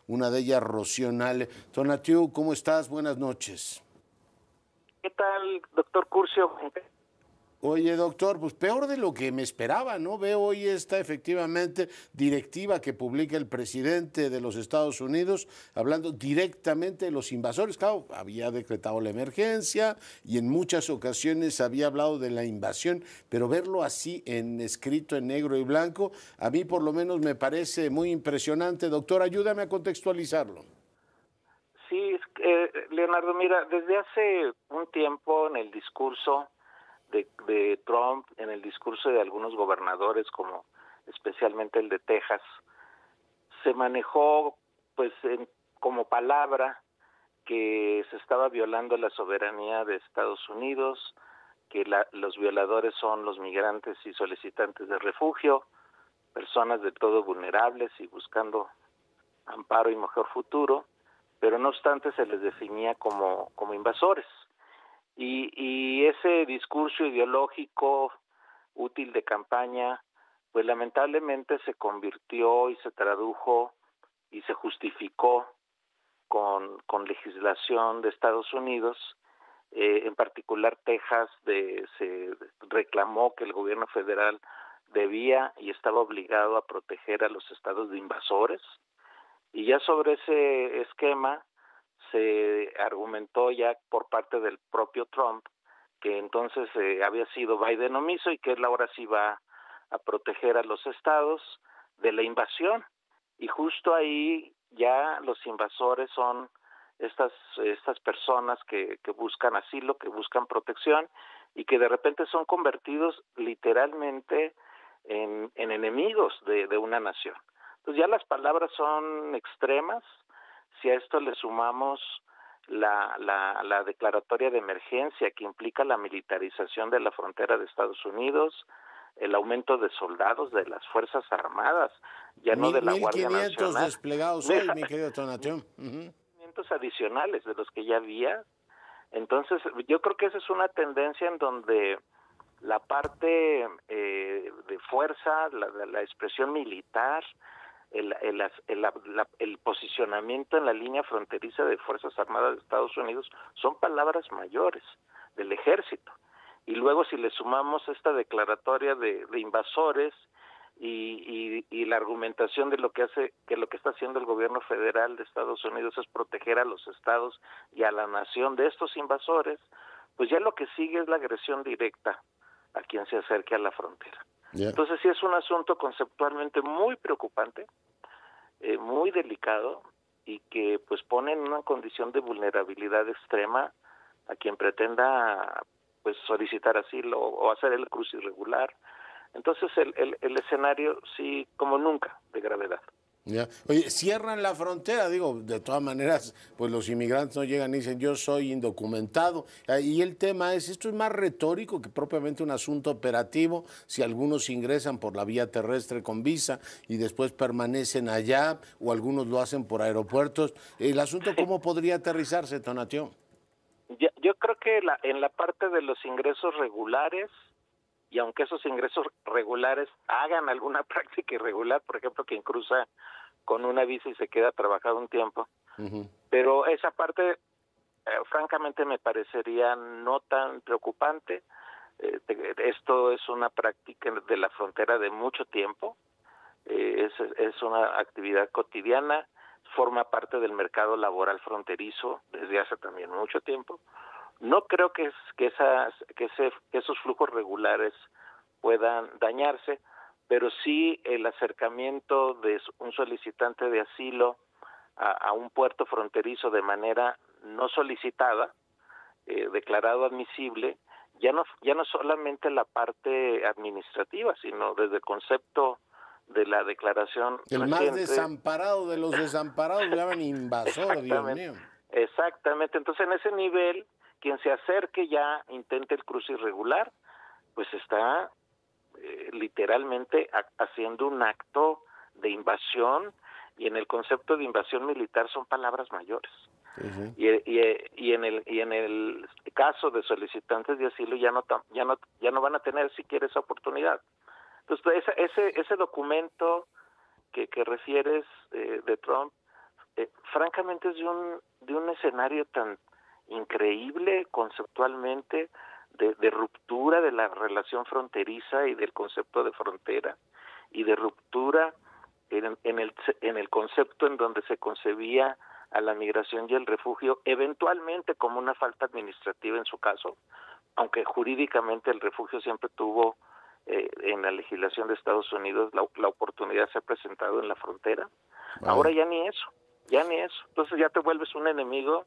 una de ellas Rocío Nale. Tonatiuh, ¿cómo estás? Buenas noches. ¿Qué tal, doctor Curcio? Oye, doctor, pues peor de lo que me esperaba, ¿no? Veo hoy esta efectivamente directiva que publica el presidente de los Estados Unidos, hablando directamente de los invasores. Claro, había decretado la emergencia y en muchas ocasiones había hablado de la invasión, pero verlo así en escrito en negro y blanco, a mí por lo menos me parece muy impresionante. Doctor, ayúdame a contextualizarlo. Sí, Leonardo, mira, desde hace un tiempo en el discurso de Trump, en el discurso de algunos gobernadores, como especialmente el de Texas, se manejó pues como palabra que se estaba violando la soberanía de Estados Unidos, que los violadores son los migrantes y solicitantes de refugio, personas de todo vulnerables y buscando amparo y mejor futuro, pero no obstante se les definía como invasores. Y ese discurso ideológico útil de campaña, pues lamentablemente se convirtió y se tradujo y se justificó con legislación de Estados Unidos. En particular Texas se reclamó que el gobierno federal debía y estaba obligado a proteger a los estados de invasores, y ya sobre ese esquema se argumentó ya por parte del propio Trump que entonces había sido Biden omiso y que él ahora sí va a proteger a los estados de la invasión. Y justo ahí ya los invasores son estas personas que buscan asilo, que buscan protección y que de repente son convertidos literalmente en enemigos de una nación. Entonces ya las palabras son extremas. Si a esto le sumamos la declaratoria de emergencia que implica la militarización de la frontera de Estados Unidos, el aumento de soldados de las Fuerzas Armadas, ya no de la Guardia 1,500 Nacional. desplegados hoy, mi querido Tonatiuh. 500 adicionales de los que ya había. Entonces, yo creo que esa es una tendencia en donde la parte de fuerza, la expresión militar, el posicionamiento en la línea fronteriza de Fuerzas Armadas de Estados Unidos son palabras mayores del ejército. Y luego si le sumamos esta declaratoria de invasores y la argumentación de lo que está haciendo el gobierno federal de Estados Unidos es proteger a los estados y a la nación de estos invasores, pues ya lo que sigue es la agresión directa a quien se acerque a la frontera. Yeah. Entonces sí es un asunto conceptualmente muy preocupante, muy delicado, y que pues pone en una condición de vulnerabilidad extrema a quien pretenda pues solicitar asilo o hacer el cruce irregular. Entonces el escenario sí, como nunca, de gravedad. Ya. Oye, cierran la frontera, digo, de todas maneras, pues los inmigrantes no llegan y dicen yo soy indocumentado. Y el tema es, esto es más retórico que propiamente un asunto operativo. Si algunos ingresan por la vía terrestre con visa y después permanecen allá, o algunos lo hacen por aeropuertos, el asunto, ¿cómo podría aterrizarse, Tonatiuh? Yo creo que en la parte de los ingresos regulares, y aunque esos ingresos regulares hagan alguna práctica irregular, por ejemplo, quien cruza con una visa y se queda trabajado un tiempo, pero esa parte francamente me parecería no tan preocupante. Esto es una práctica de la frontera de mucho tiempo, es una actividad cotidiana, forma parte del mercado laboral fronterizo desde hace también mucho tiempo. No creo que esos flujos regulares puedan dañarse, pero sí el acercamiento de un solicitante de asilo a un puerto fronterizo de manera no solicitada, declarado admisible, ya no solamente la parte administrativa, sino desde el concepto de la declaración el reciente. Más desamparado de los desamparados lo llaman invasor, Dios mío. Exactamente, entonces en ese nivel, quien se acerque ya intente el cruce irregular, pues está literalmente haciendo un acto de invasión, y en el concepto de invasión militar son palabras mayores. Y en el caso de solicitantes de asilo ya no van a tener siquiera esa oportunidad. Entonces ese documento que refieres de Trump francamente es de un escenario tan increíble conceptualmente, de ruptura de la relación fronteriza y del concepto de frontera, y de ruptura en el concepto en donde se concebía a la migración y el refugio eventualmente como una falta administrativa en su caso, aunque jurídicamente el refugio siempre tuvo en la legislación de Estados Unidos la oportunidad de ser presentado en la frontera. Vale. Ahora ya ni eso. Entonces ya te vuelves un enemigo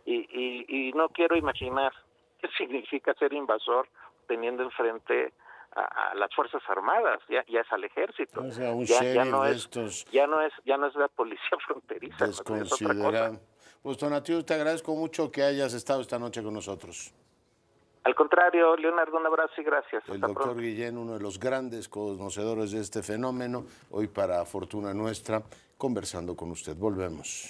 y no quiero imaginar qué significa ser invasor teniendo enfrente a las Fuerzas Armadas, ya es al ejército. O sea, un ya sheriff no de es estos ya no es la policía fronteriza, es otra cosa. desconsiderado. Pues Tonatiuh, te agradezco mucho que hayas estado esta noche con nosotros. Al contrario, Leonardo, un abrazo y gracias. El Hasta doctor pronto. Guillén, uno de los grandes conocedores de este fenómeno, hoy para fortuna nuestra, conversando con usted. Volvemos.